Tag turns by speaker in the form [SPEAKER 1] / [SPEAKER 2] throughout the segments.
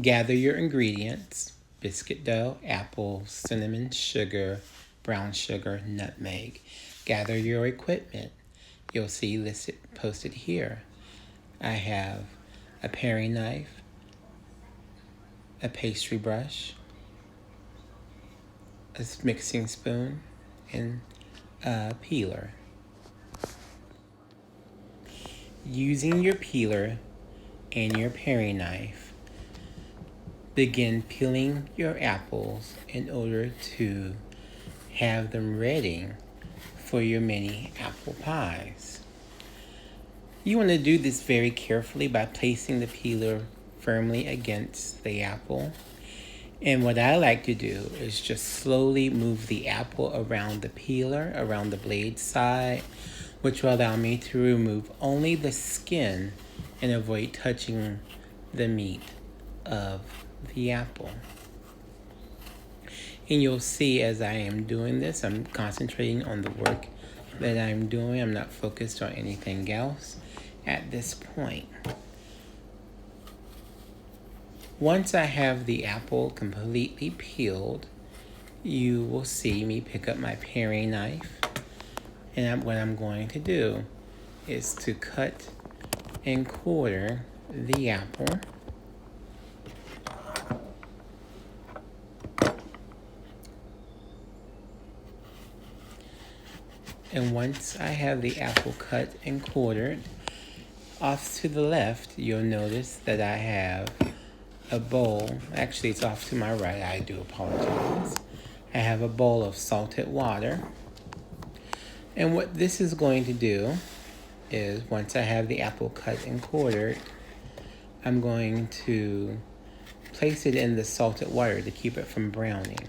[SPEAKER 1] Gather your ingredients: biscuit dough, apple, cinnamon, sugar, brown sugar, nutmeg. Gather your equipment. You'll see listed posted here. I have a paring knife, a pastry brush, a mixing spoon, and a peeler. Using your peeler and your paring knife, begin peeling your apples in order to have them ready for your mini apple pies. You want to do this very carefully by placing the peeler firmly against the apple. And what I like to do is just slowly move the apple around the peeler, around the blade side, which will allow me to remove only the skin and avoid touching the meat of the apple. And you'll see as I am doing this, I'm concentrating on the work that I'm doing. I'm not focused on anything else at this point. Once I have the apple completely peeled, you will see me pick up my paring knife. And what I'm going to do is to cut and quarter the apple. And once I have the apple cut and quartered, off to the left, you'll notice that I have a bowl. Actually, it's off to my right. I do apologize. I have a bowl of salted water. And what this is going to do is, once I have the apple cut and quartered, I'm going to place it in the salted water to keep it from browning,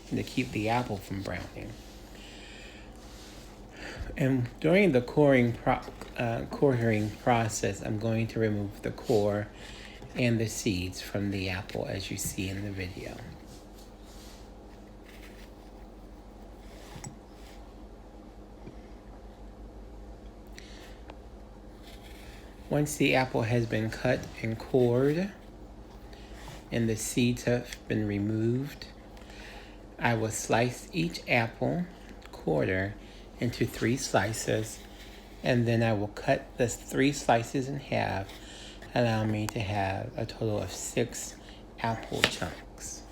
[SPEAKER 1] to keep the apple from browning. And during the quartering process, I'm going to remove the core and the seeds from the apple, as you see in the video. Once the apple has been cut and cored and the seeds have been removed, I will slice each apple quarter into 3 slices, and then I will cut the 3 slices in half, allowing me to have a total of 6 apple chunks.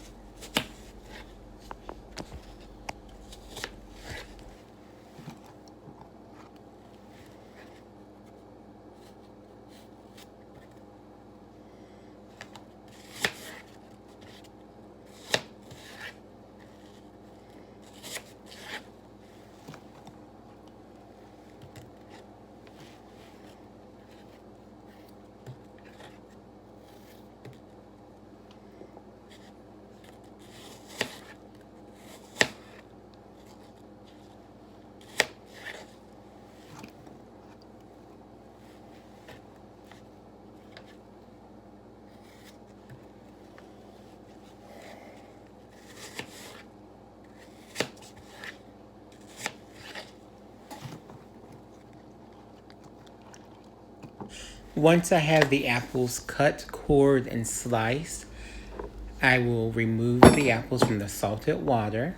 [SPEAKER 1] Once I have the apples cut, cored, and sliced, I will remove the apples from the salted water,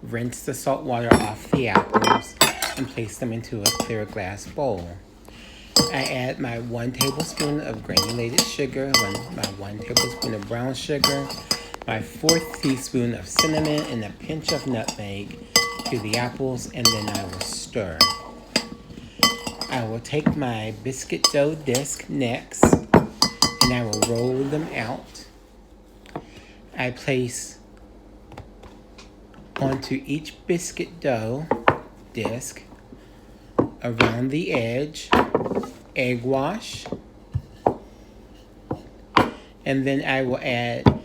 [SPEAKER 1] rinse the salt water off the apples, and place them into a clear glass bowl. I add my 1 tablespoon of granulated sugar, my 1 tablespoon of brown sugar, my 1/4 teaspoon of cinnamon, and a pinch of nutmeg to the apples, and then I will stir. I will take my biscuit dough disc next, and I will roll them out. I place onto each biscuit dough disc, around the edge, egg wash, and then I will add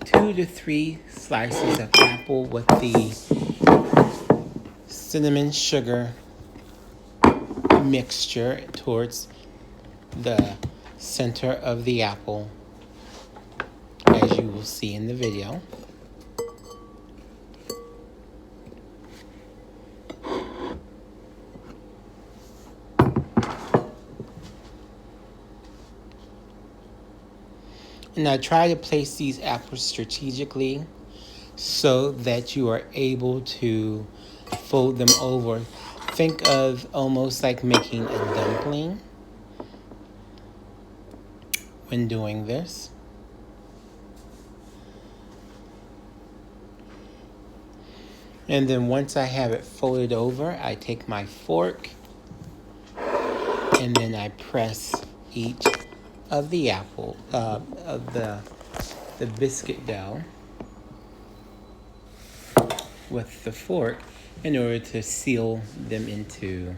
[SPEAKER 1] 2 to 3 slices of apple with the cinnamon sugar mixture towards the center of the apple, as you will see in the video. Now try to place these apples strategically so that you are able to fold them over. Think of almost like making a dumpling when doing this. And then once I have it folded over, I take my fork and then I press each of the apple, of the biscuit dough with the fork in order to seal them into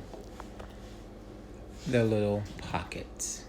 [SPEAKER 1] the little pockets.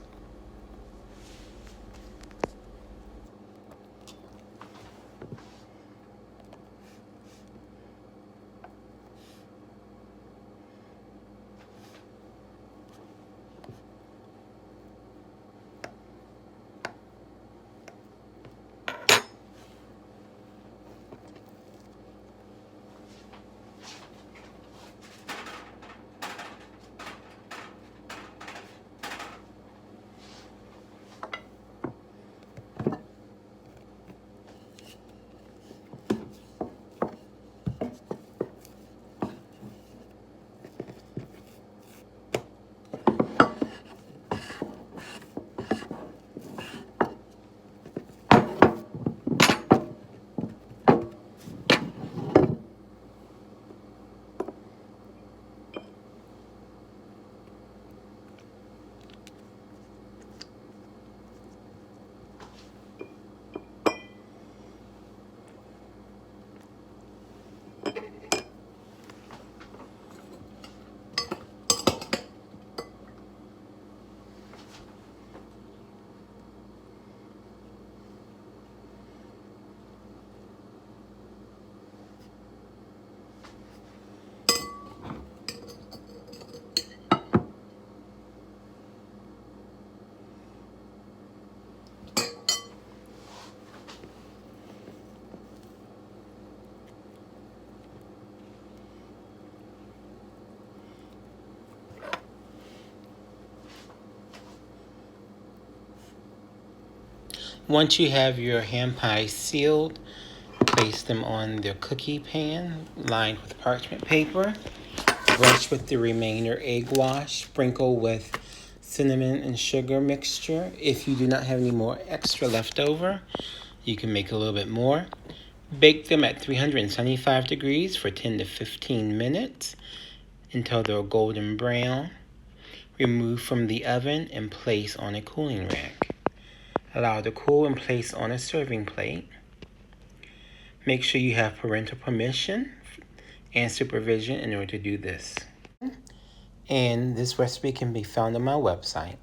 [SPEAKER 1] Once you have your ham pies sealed, place them on the cookie pan lined with parchment paper. Brush with the remainder egg wash. Sprinkle with cinnamon and sugar mixture. If you do not have any more extra left over, you can make a little bit more. Bake them at 375 degrees for 10 to 15 minutes until they're golden brown. Remove from the oven and place on a cooling rack. Allow to cool and place on a serving plate. Make sure you have parental permission and supervision in order to do this. And this recipe can be found on my website.